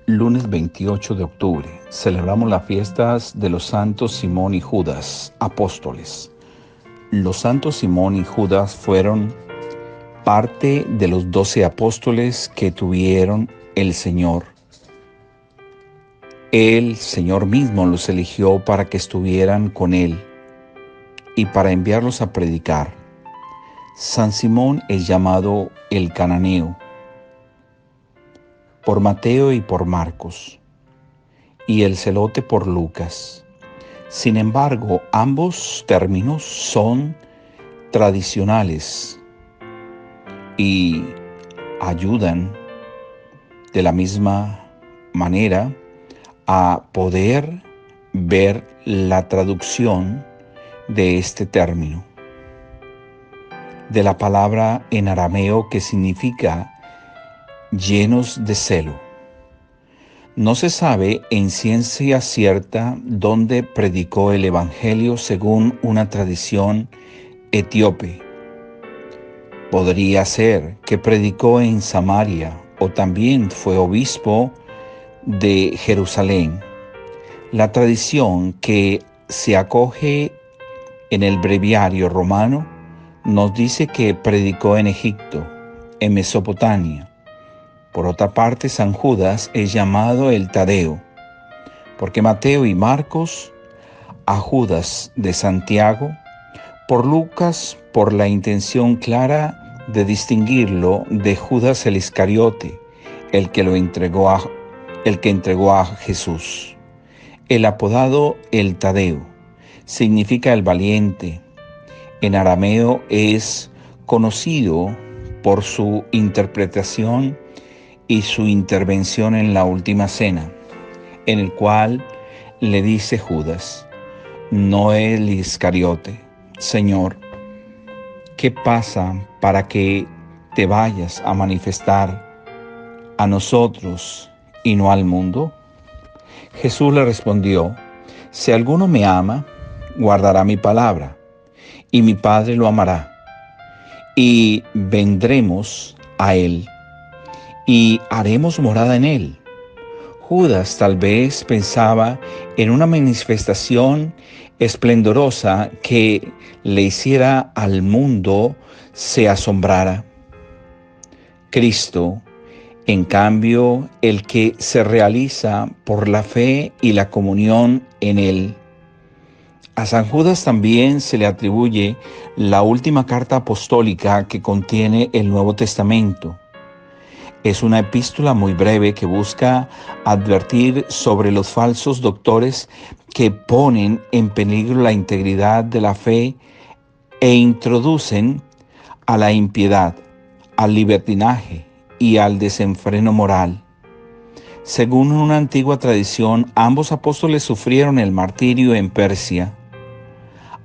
Lunes 28 de octubre. Celebramos las fiestas de los santos Simón y Judas, apóstoles. Los santos Simón y Judas fueron parte de los 12 apóstoles que tuvieron el Señor. El Señor mismo los eligió para que estuvieran con Él y para enviarlos a predicar. San Simón es llamado el cananeo por Mateo y por Marcos, y el celote por Lucas. Sin embargo, ambos términos son tradicionales y ayudan de la misma manera a poder ver la traducción de este término, de la palabra en arameo que significa llenos de celo. No se sabe en ciencia cierta dónde predicó el Evangelio según una tradición etíope. Podría ser que predicó en Samaria o también fue obispo de Jerusalén. La tradición que se acoge en el breviario romano nos dice que predicó en Egipto, en Mesopotamia. Por otra parte, San Judas es llamado el Tadeo, porque Mateo y Marcos a Judas de Santiago, por Lucas por la intención clara de distinguirlo de Judas el Iscariote, el que entregó a Jesús. El apodado el Tadeo significa el valiente. En arameo es conocido por su interpretación y su intervención en la última cena, en el cual le dice Judas, no el Iscariote, Señor, ¿qué pasa para que te vayas a manifestar a nosotros y no al mundo? Jesús le respondió, si alguno me ama, guardará mi palabra, y mi Padre lo amará, y vendremos a él, y haremos morada en él. Judas tal vez pensaba en una manifestación esplendorosa que le hiciera al mundo se asombrara. Cristo, en cambio, el que se realiza por la fe y la comunión en él. A San Judas también se le atribuye la última carta apostólica que contiene el Nuevo Testamento. Es una epístola muy breve que busca advertir sobre los falsos doctores que ponen en peligro la integridad de la fe e introducen a la impiedad, al libertinaje y al desenfreno moral. Según una antigua tradición, ambos apóstoles sufrieron el martirio en Persia.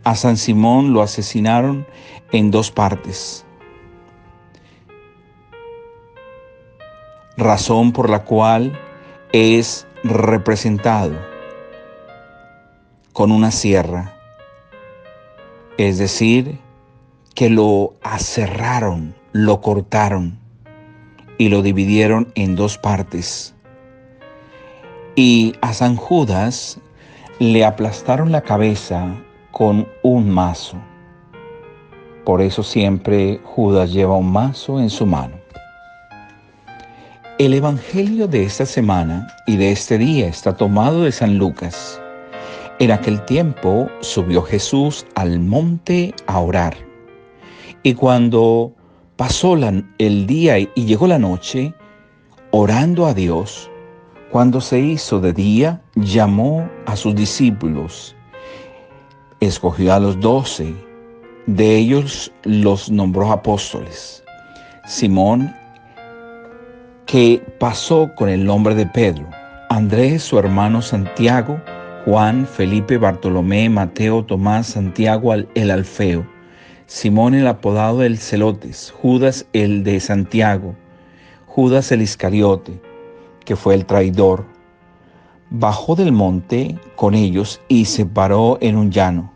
A San Simón lo asesinaron en 2 partes. Razón por la cual es representado con una sierra, es decir, que lo aserraron, lo cortaron y lo dividieron en 2 partes. Y a San Judas le aplastaron la cabeza con un mazo. Por eso siempre Judas lleva un mazo en su mano. El Evangelio de esta semana y de este día está tomado de San Lucas. En aquel tiempo subió Jesús al monte a orar. Y cuando pasó el día y llegó la noche, orando a Dios, cuando se hizo de día, llamó a sus discípulos. Escogió a los 12. De ellos los nombró apóstoles. Simón, que pasó con el nombre de Pedro, Andrés, su hermano Santiago, Juan, Felipe, Bartolomé, Mateo, Tomás, Santiago el Alfeo, Simón el apodado el Celotes, Judas el de Santiago, Judas el Iscariote, que fue el traidor. Bajó del monte con ellos y se paró en un llano,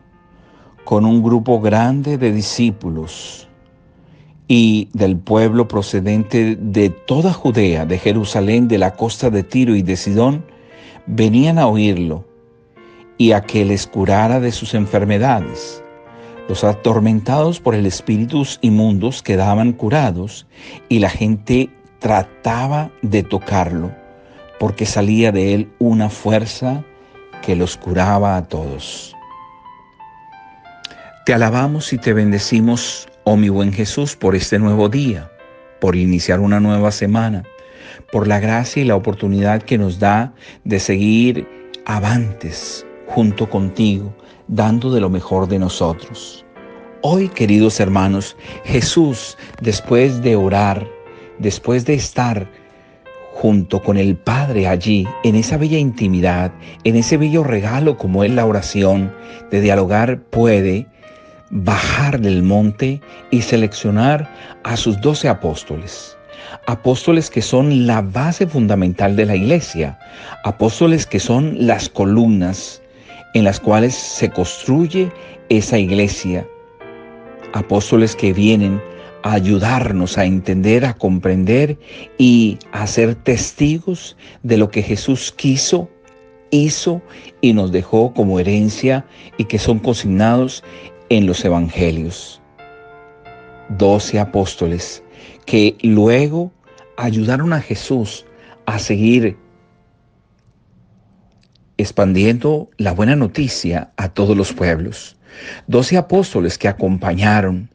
con un grupo grande de discípulos, y del pueblo procedente de toda Judea, de Jerusalén, de la costa de Tiro y de Sidón, venían a oírlo y a que les curara de sus enfermedades. Los atormentados por el espíritus inmundos quedaban curados y la gente trataba de tocarlo, porque salía de él una fuerza que los curaba a todos. Te alabamos y te bendecimos, oh mi buen Jesús, por este nuevo día, por iniciar una nueva semana, por la gracia y la oportunidad que nos da de seguir avantes junto contigo, dando de lo mejor de nosotros. Hoy, queridos hermanos, Jesús, después de orar, después de estar junto con el Padre allí, en esa bella intimidad, en ese bello regalo como es la oración, de dialogar, puede bajar del monte y seleccionar a sus 12 apóstoles. Apóstoles que son la base fundamental de la iglesia, apóstoles que son las columnas en las cuales se construye esa iglesia, apóstoles que vienen a ayudarnos a entender, a comprender y a ser testigos de lo que Jesús quiso, hizo y nos dejó como herencia y que son consignados en los evangelios. 12 apóstoles que luego ayudaron a Jesús a seguir expandiendo la buena noticia a todos los pueblos. 12 apóstoles que acompañaron,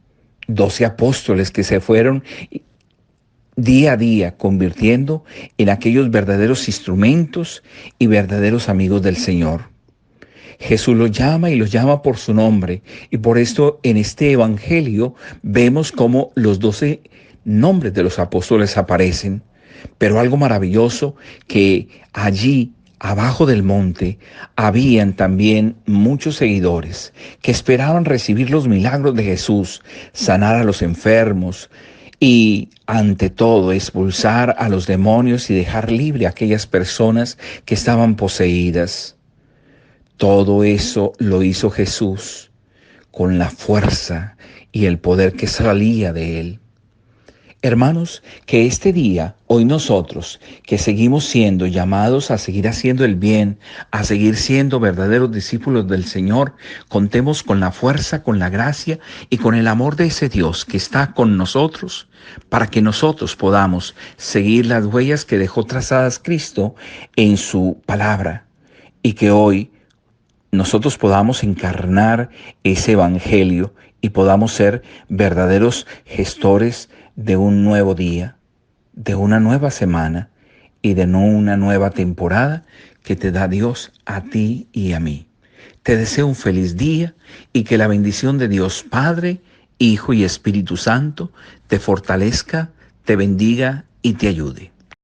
12 apóstoles que se fueron día a día convirtiendo en aquellos verdaderos instrumentos y verdaderos amigos del Señor. Jesús los llama y los llama por su nombre, y por esto en este evangelio vemos cómo los 12 nombres de los apóstoles aparecen. Pero algo maravilloso, que allí abajo del monte habían también muchos seguidores que esperaban recibir los milagros de Jesús, sanar a los enfermos y ante todo expulsar a los demonios y dejar libre a aquellas personas que estaban poseídas. Todo eso lo hizo Jesús con la fuerza y el poder que salía de él. Hermanos, que este día, hoy nosotros, que seguimos siendo llamados a seguir haciendo el bien, a seguir siendo verdaderos discípulos del Señor, contemos con la fuerza, con la gracia y con el amor de ese Dios que está con nosotros, para que nosotros podamos seguir las huellas que dejó trazadas Cristo en su palabra, y que hoy nosotros podamos encarnar ese evangelio y podamos ser verdaderos gestores de un nuevo día, de una nueva semana y de una nueva temporada que te da Dios a ti y a mí. Te deseo un feliz día y que la bendición de Dios Padre, Hijo y Espíritu Santo te fortalezca, te bendiga y te ayude.